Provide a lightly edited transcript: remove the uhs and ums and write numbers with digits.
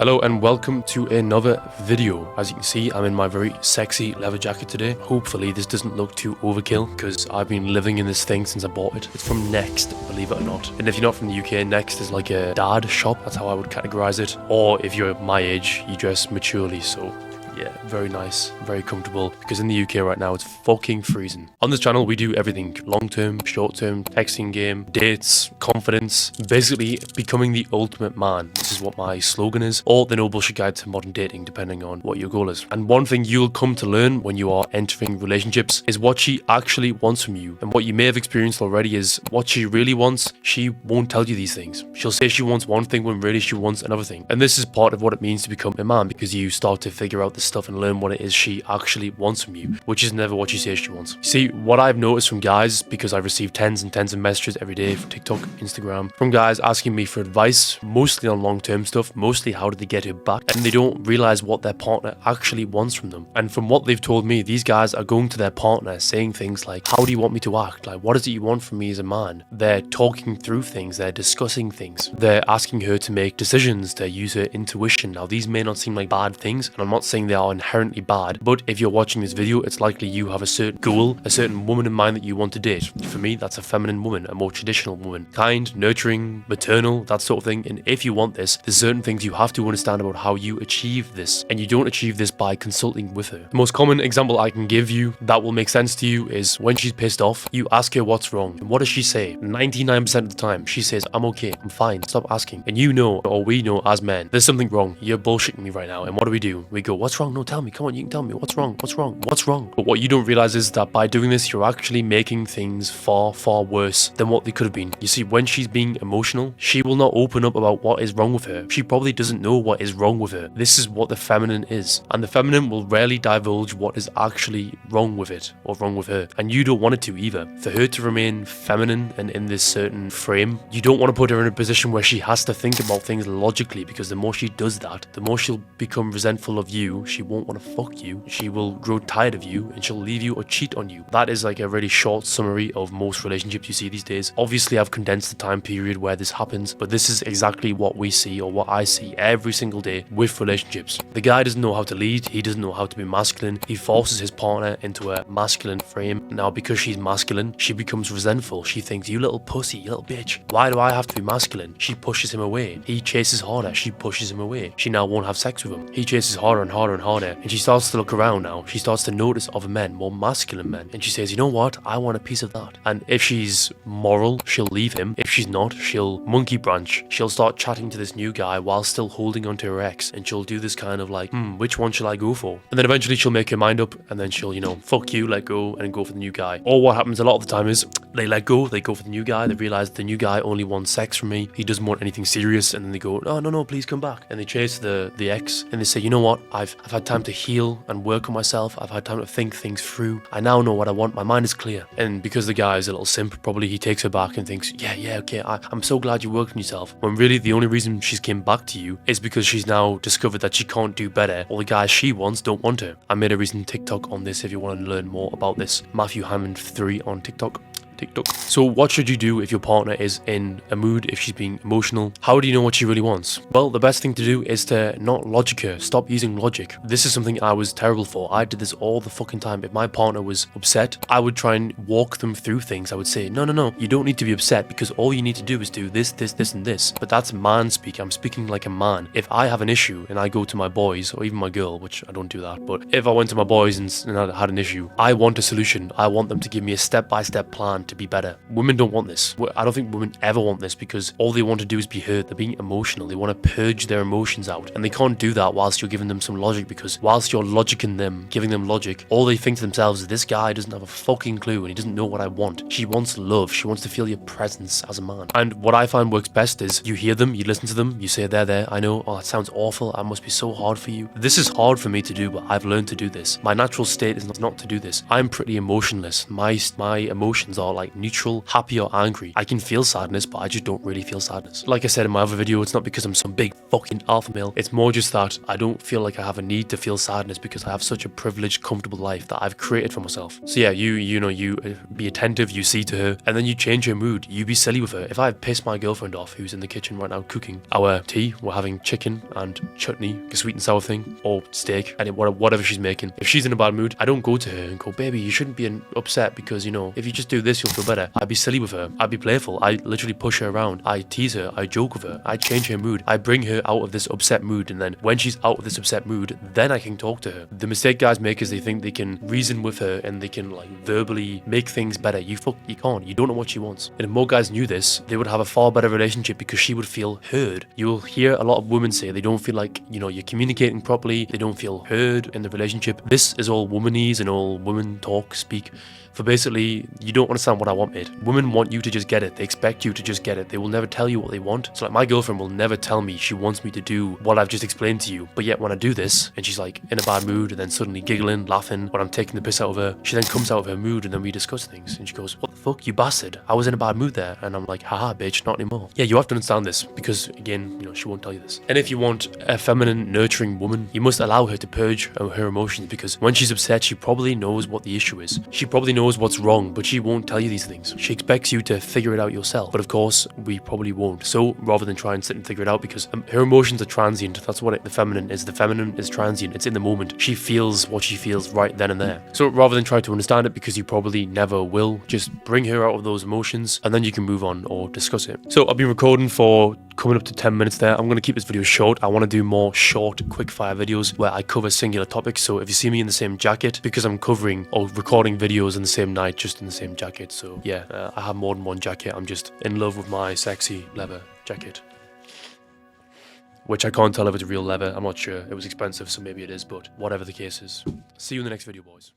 Hello and welcome to another video. As you can see, I'm in my very sexy leather jacket today. Hopefully this doesn't look too overkill because I've been living in this thing since I bought it. It's from Next, believe it or not. And if you're not from the UK, Next is like a dad shop. That's how I would categorize it. Or if you're my age, you dress maturely, so yeah, very nice, very comfortable, because in the UK right now it's fucking freezing. On this channel we do everything, long-term, short-term, texting game, dates, confidence, basically becoming the ultimate man. This is what my slogan is, or the no bullshit guide to modern dating, depending on what your goal is. And one thing you'll come to learn when you are entering relationships is what she actually wants from you. And what you may have experienced already is what she really wants, she won't tell you these things. She'll say she wants one thing when really she wants another thing. And this is part of what it means to become a man, because you start to figure out the stuff and learn what it is she actually wants from you, which is never what she says she wants. See, what I've noticed from guys, because I've received tens and tens of messages every day from TikTok, Instagram, from guys asking me for advice, mostly on long-term stuff, mostly how do they get her back, and they don't realize what their partner actually wants from them. And from what they've told me, these guys are going to their partner saying things like, how do you want me to act? Like, what is it you want from me as a man? They're talking through things, they're discussing things, they're asking her to make decisions, to use her intuition. Now, these may not seem like bad things, and I'm not saying they are inherently bad, but if you're watching this video, it's likely you have a certain goal, a certain woman in mind that you want to date. For me, that's a feminine woman, a more traditional woman, kind, nurturing, maternal, that sort of thing. And if you want this, there's certain things you have to understand about how you achieve this, and you don't achieve this by consulting with her. The most common example I can give you that will make sense to you is when she's pissed off, you ask her what's wrong, and what does she say? 99% of the time she says, I'm okay, I'm fine, stop asking. And you know, or we know as men, there's something wrong, you're bullshitting me right now. And what do? We go, what's wrong? No, tell me, come on, you can tell me, what's wrong? But what you don't realize is that by doing this, you're actually making things far, far worse than what they could have been. You see, when she's being emotional, she will not open up about what is wrong with her. She probably doesn't know what is wrong with her. This is what the feminine is, and the feminine will rarely divulge what is actually wrong with it or wrong with her, and you don't want it to either. For her to remain feminine and in this certain frame, you don't want to put her in a position where she has to think about things logically, because the more she does that, the more she'll become resentful of you. She won't want to fuck you. She will grow tired of you, and she'll leave you or cheat on you. That is like a really short summary of most relationships you see these days. Obviously, I've condensed the time period where this happens, but this is exactly what we see, or what I see every single day with relationships. The guy doesn't know how to lead, he doesn't know how to be masculine, he forces his partner into a masculine frame. Now, because she's masculine, she becomes resentful. She thinks, you little pussy, you little bitch, why do I have to be masculine? She pushes him away. He chases harder, she pushes him away. She now won't have sex with him. He chases harder and harder and harder, and she starts to look around now. She starts to notice other men, more masculine men, and she says, you know what, I want a piece of that. And if she's moral, she'll leave him. If she's not, she'll monkey branch. She'll start chatting to this new guy while still holding onto her ex, and she'll do this kind of like, which one shall I go for? And then eventually she'll make her mind up, and then she'll, fuck you, let go, and go for the new guy. Or what happens a lot of the time is they let go, they go for the new guy, they realize the new guy only wants sex from me, he doesn't want anything serious, and then they go, no, please come back. And they chase the ex, and they say, you know what, I've had time to heal and work on myself, I've had time to think things through, I now know what I want, my mind is clear. And because the guy is a little simp, probably he takes her back and thinks, yeah, okay, I'm so glad you worked on yourself. When really the only reason she's came back to you is because she's now discovered that she can't do better, or the guys she wants don't want her. I made a recent TikTok on this if you want to learn more about this. Mathew Hyman 3 on TikTok. So what should you do if your partner is in a mood, if she's being emotional? How do you know what she really wants? Well, the best thing to do is to not logic her. Stop using logic. This is something I was terrible for. I did this all the fucking time. If my partner was upset, I would try and walk them through things. I would say, no, you don't need to be upset, because all you need to do is do this, and this. But that's man speak. I'm speaking like a man. If I have an issue and I go to my boys, or even my girl, which I don't do that, but if I went to my boys and I had an issue, I want a solution. I want them to give me a step-by-step plan to be better. Women don't want this. I don't think women ever want this, because all they want to do is be heard. They're being emotional. They want to purge their emotions out, and they can't do that whilst you're giving them some logic, because whilst you're logicking them, giving them logic, all they think to themselves is, this guy doesn't have a fucking clue and he doesn't know what I want. She wants love. She wants to feel your presence as a man. And what I find works best is you hear them, you listen to them, you say, there, I know, oh, that sounds awful, that must be so hard for you. This is hard for me to do, but I've learned to do this. My natural state is not to do this. I'm pretty emotionless. My emotions are like neutral, happy or angry. I can feel sadness, but I just don't really feel sadness. Like I said in my other video, it's not because I'm some big fucking alpha male. It's more just that I don't feel like I have a need to feel sadness because I have such a privileged, comfortable life that I've created for myself. So yeah, you be attentive, you see to her, and then you change her mood. You be silly with her. If I've pissed my girlfriend off, who's in the kitchen right now cooking our tea, we're having chicken and chutney, a sweet and sour thing, or steak, and whatever she's making. If she's in a bad mood, I don't go to her and go, baby, you shouldn't be upset because, you know, if you just do this, you'll feel better. I'd be silly with her. I'd be playful. I literally push her around. I tease her. I joke with her. I change her mood. I bring her out of this upset mood, and then when she's out of this upset mood, then I can talk to her. The mistake guys make is they think they can reason with her and they can like verbally make things better. You can't. You don't know what she wants. And if more guys knew this, they would have a far better relationship because she would feel heard. You'll hear a lot of women say they don't feel like, you know, you're communicating properly. They don't feel heard in the relationship. This is all womanese and all women talk, speak. For basically, you don't understand what I want, mate. Women want you to just get it. They expect you to just get it. They will never tell you what they want. So like my girlfriend will never tell me she wants me to do what I've just explained to you. But yet when I do this and she's like in a bad mood and then suddenly giggling, laughing when I'm taking the piss out of her, she then comes out of her mood and then we discuss things. And she goes, what the fuck, you bastard? I was in a bad mood there. And I'm like, haha, bitch, not anymore. Yeah, you have to understand this because again, you know, she won't tell you this. And if you want a feminine, nurturing woman, you must allow her to purge her emotions because when she's upset, she probably knows what the issue is. She probably knows what's wrong, but she won't tell you these things. She expects you to figure it out yourself. But of course, we probably won't. So rather than try and sit and figure it out, because her emotions are transient. That's what the feminine is. The feminine is transient. It's in the moment. She feels what she feels right then and there. So rather than try to understand it, because you probably never will, just bring her out of those emotions and then you can move on or discuss it. So I've been recording for coming up to 10 minutes there. I'm going to keep this video short. I want to do more short, quick fire videos where I cover singular topics. So if you see me in the same jacket, because I'm covering or recording videos in the same night, just in the same jacket. So yeah, I have more than one jacket. I'm just in love with my sexy leather jacket, which I can't tell if it's real leather. I'm not sure. It was expensive, so maybe it is, but whatever the case is. See you in the next video, boys.